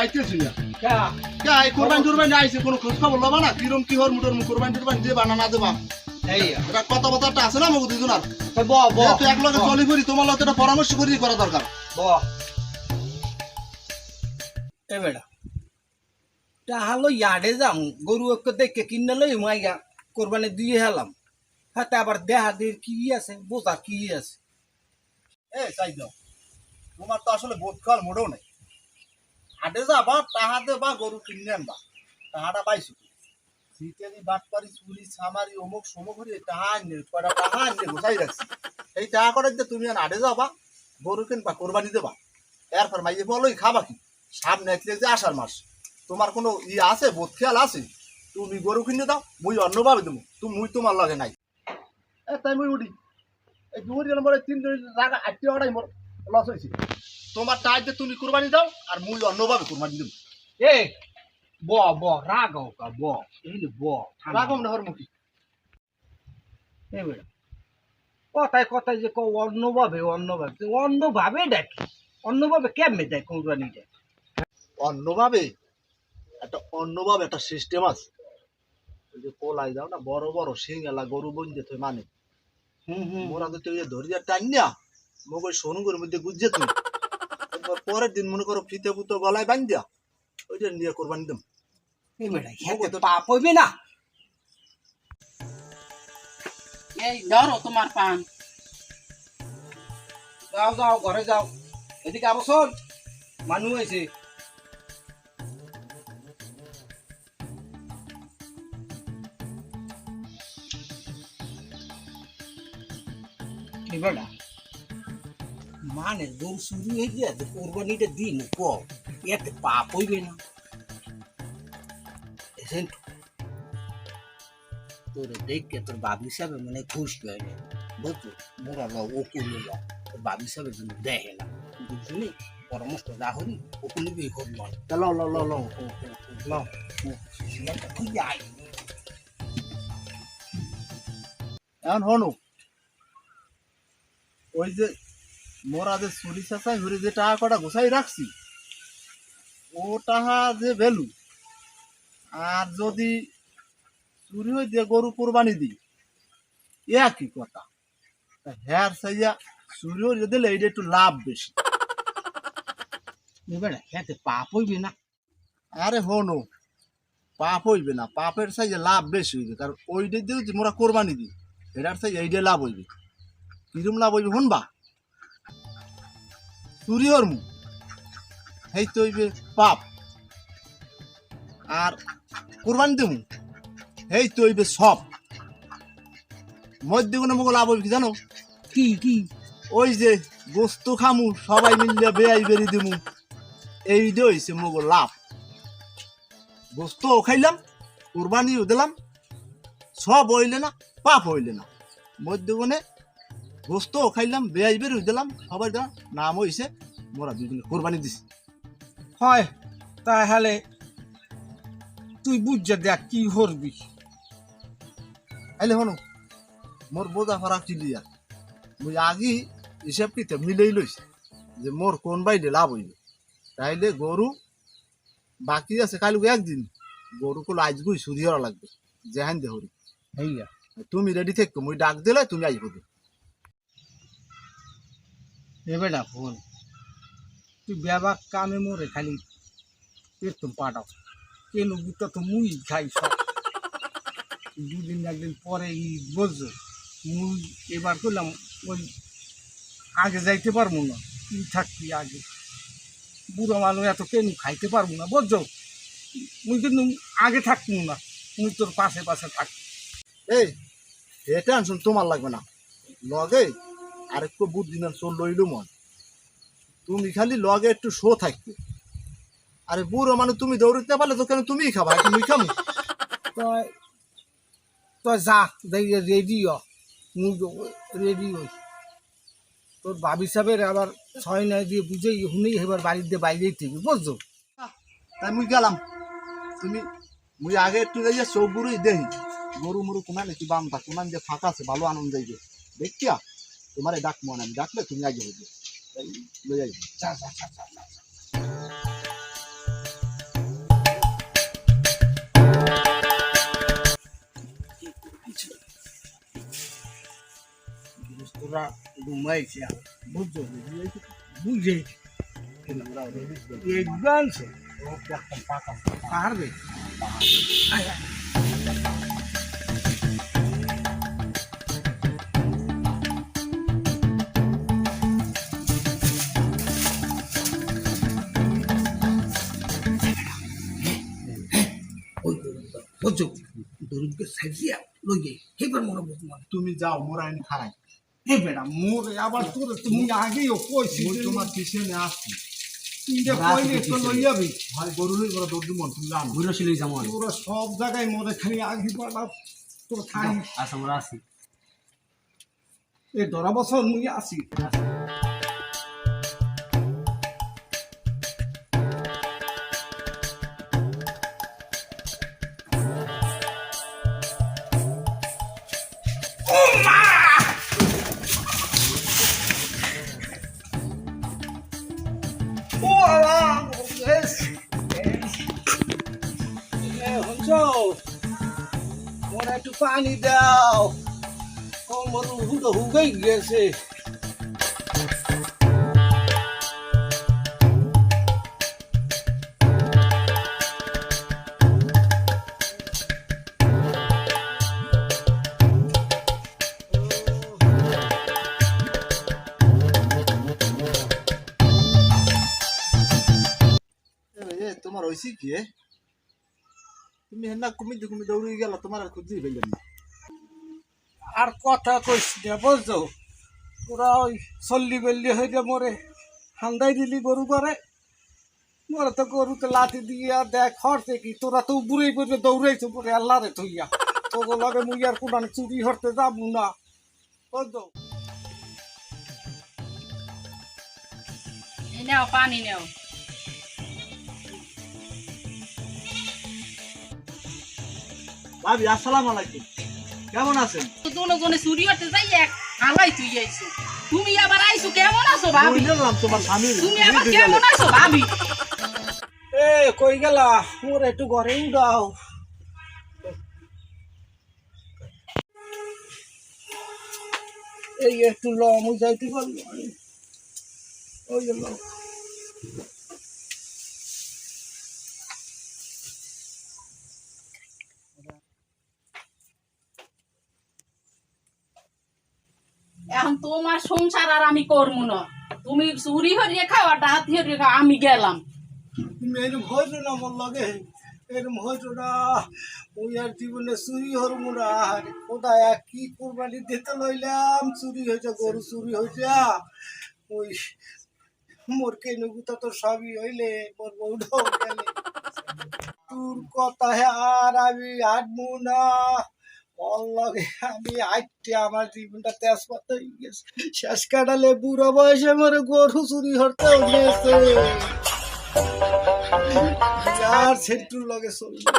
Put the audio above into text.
পাইতেছি না কে কোরবানি আইছে কোনো খোঁজ খবর লবা না কিরম কি হর মুটর কোরবানি দেবা না দেবা এই এটা কথা বার্তা আছে না মগু দুজনার ব ব তুই এক লগে চলি করি তোমার লগে এটা পরামর্শ করি করা দরকার ব এ বেটা তাহলে ইয়ার্ডে যাম গরু এক দেখে কিনে লই মাইয়া কোরবানি দিয়ে হেলাম হাতে আবার দেহা দিয়ে কি আছে বোঝা কি আছে চাই দাও তোমার তো আসলে বোধ খাল মোটেও নাই হাটে যাবা তাহাতে বা গরু কিনে আনবা তাহাটা পাইছো শীতেরই বাট পারি চুরি ছামারি অমুক সমুক হরি তাহা আনলে কয়টা টাকা আনলে গোছাই রাখছি এই টাকা করে যে তুমি হাটে যাবা গরু কিনবা কোরবানি দেবা এরপর মাইয়ে বলোই খাবা কি সামনে একলে যে আষাঢ় মাস তোমার কোনো আছে বোধ খেয়াল আছে তুমি গরু কিনে দাও মুই অন্যভাবে দেবো মুই তোমার লগে নাই তাই মুই উঠি এই দুপুর নম্বরে 3 টাকা 8 টাকাটাই মোর লস হয়েছে তোমার টাইতে তুমি কুরবানি দাও আর মুই অন্যভাবে কুরবানি দেব এ ব ব রাগাও কা ব এই ব রাগম না হরমুখী এ বেটা কথায় কথায় যে অন্যভাবে অন্যভাবে দেখে অন্যভাবে কেমনে দেয় কোরবানি দেয় অন্যভাবে একটা সিস্টেম আছে ওই যে কোলাই দাও না বড় বড় সিংলা গরু বঞ্জে তুই মানে মোরা তো তুই ধরিয়া টান না মোক ওই সোনুগুর মধ্যে গুজে তুই পরের দিন মনে করো ফিতে ফুতো গলায় বান্ধ দিয়া ওইটা নিয়ে কোরবানি দেব এই বেটা হেতে তো পাপ হইবে না এই ধরো তোমার পান যাও যাও ঘরে যাও এদিকে আবো শোন মানুষ হয়েছে বেটা মানে দৌড় শুরু হয়ে গিয়েছে কোরবানিটা দিন কম এতে পাপ হইবে না তোর দেখে তোর বাবু হিসাবে মানে খুশি হয় না বুঝছো মোরা ল ও করলে ল তোর বাবু হিসাবে জন্য দেখে না বুঝলি পরামর্শ যা হরি ও কোনো বিয়ে করল ল ল ল ল ল এখন হনু ওই যে মোরা যে চুরি চাচাই ঘুরে যে টাকা কটা গোছাই রাখছি ও টাকা যে ভ্যালু আর যদি চুরি হয়ে দিয়ে গরু কোরবানি দিই একই কথা হ্যার সাইয়া চুরি হয়ে দিলে এইটা একটু লাভ বেশি বেটা এতে পাপ হইবে না আরে হনো পাপ হইবে না পাপের সাইজে লাভ বেশি হইবে কারণ ওইটা দিয়ে যে মোরা কোরবানি দিই এটার সাইজ এইটা লাভ হইবে কিরম লাভ হইবে শুনবা চুরি হরমু এই তো হইবে পাপ আর কোরবানি দেবো এই তো হইবে সব মধ্যে কোনো মোগল লাভ হইবে কি জানো কি কি ওই যে গোস্ত খামু সবাই মিললে বেয়াই বেরি দিমু এইটা হইছে মোগল লাভ গোস্তও খাইলাম কোরবানিও দিলাম সব হইলে না পাপ হইলে না মধ্যে গোস্তও খাইলাম বেয়াই বেরি দিলাম সবাই দিলাম নাম হইছে মোরা দুজনে কোরবানি দিছি হয় তাহলে তুই বুঝে দেখ কি করবি আইলে হনো মোর বোঝা ফারাক চিলিয়া মুই আগে হিসাব কিতাব মিলেই লইছি যে মোর কোন বাইলে লাভ হইবে তাইলে গরু বাকি আছে কালু একদিন গরু কল আজ গুই সুদি হওয়া লাগবে যেহান দে হরি হইয়া তুমি রেডি থেকো মুই ডাক দিলে তুমি আইব এবে না ফোন তুই ব্যাবাক কামে মরে খালি পেতম পাঠাও কেন গুতা তো মুই খাই সব দুদিন একদিন পরে বুঝছো মুই এবার করলাম ওই আগে যাইতে পারবো না তুই থাকবি আগে বুড়ো মানুষ এত কেন খাইতে পারবো না বুঝছো মুই কিন্তু আগে থাকবো না মুই তোর পাশে পাশে থাকবো এই এ টেনশন তোমার লাগবে না লগে আরেকটু বুদ্ধি না চল লইলু মন তুমি খালি লগে একটু শো থাকবে আরে বুড়ো মানে তুমি দৌড়তে পারলে তো কেন তুমিই খাবা তুমি খামু তো তো যা রেডি রেডি হই তোর ভাবি সাহেবের আবার 6-9 দিয়ে বুঝে শুনেই এবার বাড়িতে বাইরেই থেকে বুঝছো তাই মুই গেলাম তুমি মুই আগে একটু যাইয়া সব বুড়োই দেখি গরু মরু কোনা নাকি বামটা কোনান যে ফাঁকা আছে ভালো আনন্দ যাইবে দেখিয়া তোমার ডাক মনে আমি ডাকলে তুমি আগে হইবে তাই লই যাইবে যা যা যা যা তোরা ঘুমাইছে বুঝছো বুঝে এডভান্স পারবে বুঝছো দরুদকে সাজিয়া লইয়ে এবার মনে বুঝো তুমি যাও মোরা আইন খারাই হে বেটা মোর আবার তোর তুমি আগেও কইছি তোমার পিছনে আসছি তুই যে কইলে তো লই যাবি ভাই গরু লই গরু দৌড় মন তুমি জানো ঘুরে ছিল যেমন তোরা সব জায়গায় মোরে খালি আগে পাড়া তোর খাই আচ্ছা আমরা আসি এ ধরা বছর মুই আসি মোর একটু পানি দাও ও মোর হুড়ো হুগাই গেছে এ তোমার হইছে কি তুমি হেনা কুমিতে কুমি দৌড়ে গেল তোমার আর খুঁজেই পেলাম না আর কথা কইস না বুঝছো তোরা ওই চল্লি বেল্লি হইলে মোরে হান্দাই দিলি গরু করে মোরে তো গরুতে লাঠি দিয়া দেখ হরতে কি তোরা তো বুড়ে করে দৌড়াইছো পরে আল্লাহ রে থইয়া তোকে লগে মুই আর কোন চুরি হরতে যাবো না বুঝছো এই নাও পানি নাও ভাবি আসসালামু আলাইকুম কেমন আছেন দুজনে চুরি হতে যাই এক হালাই তুই আইছো তুমি আবার আইছো কেমন আছো ভাবি বুঝলাম তোমার স্বামী তুমি আবার কেমন আছো ভাবি এ কই গেলা মোরে একটু ঘরে উড়াও এই একটু ল মুই যাইতে পারবো ওই গেল এখন তোমার সংসার আর আমি করবো না তুমি চুরি হরিয়ে খাও আর ডাহাতি হরিয়ে খাও আমি গেলাম তুমি এরম হইতো না মোর লগে এরম হইতো না ওই আর জীবনে চুরি হরমু না আরে খোদায় কি কোরবানি দিতে লইলাম চুরি হয়েছে গরু চুরি হয়েছে ওই মোর কেনুগুতা তো সবই হইলে মোর বউটাও গেলে তোর কথা আর আমি হাঁটবো না ওর লগে আমি হাঁটতে আমার জীবনটা তেজপাত হয়ে গেছে শেষ কাটালে বুড়ো বয়সে মোর গরু চুরি হতে গেছে আর সেন্টুর লগে চলবে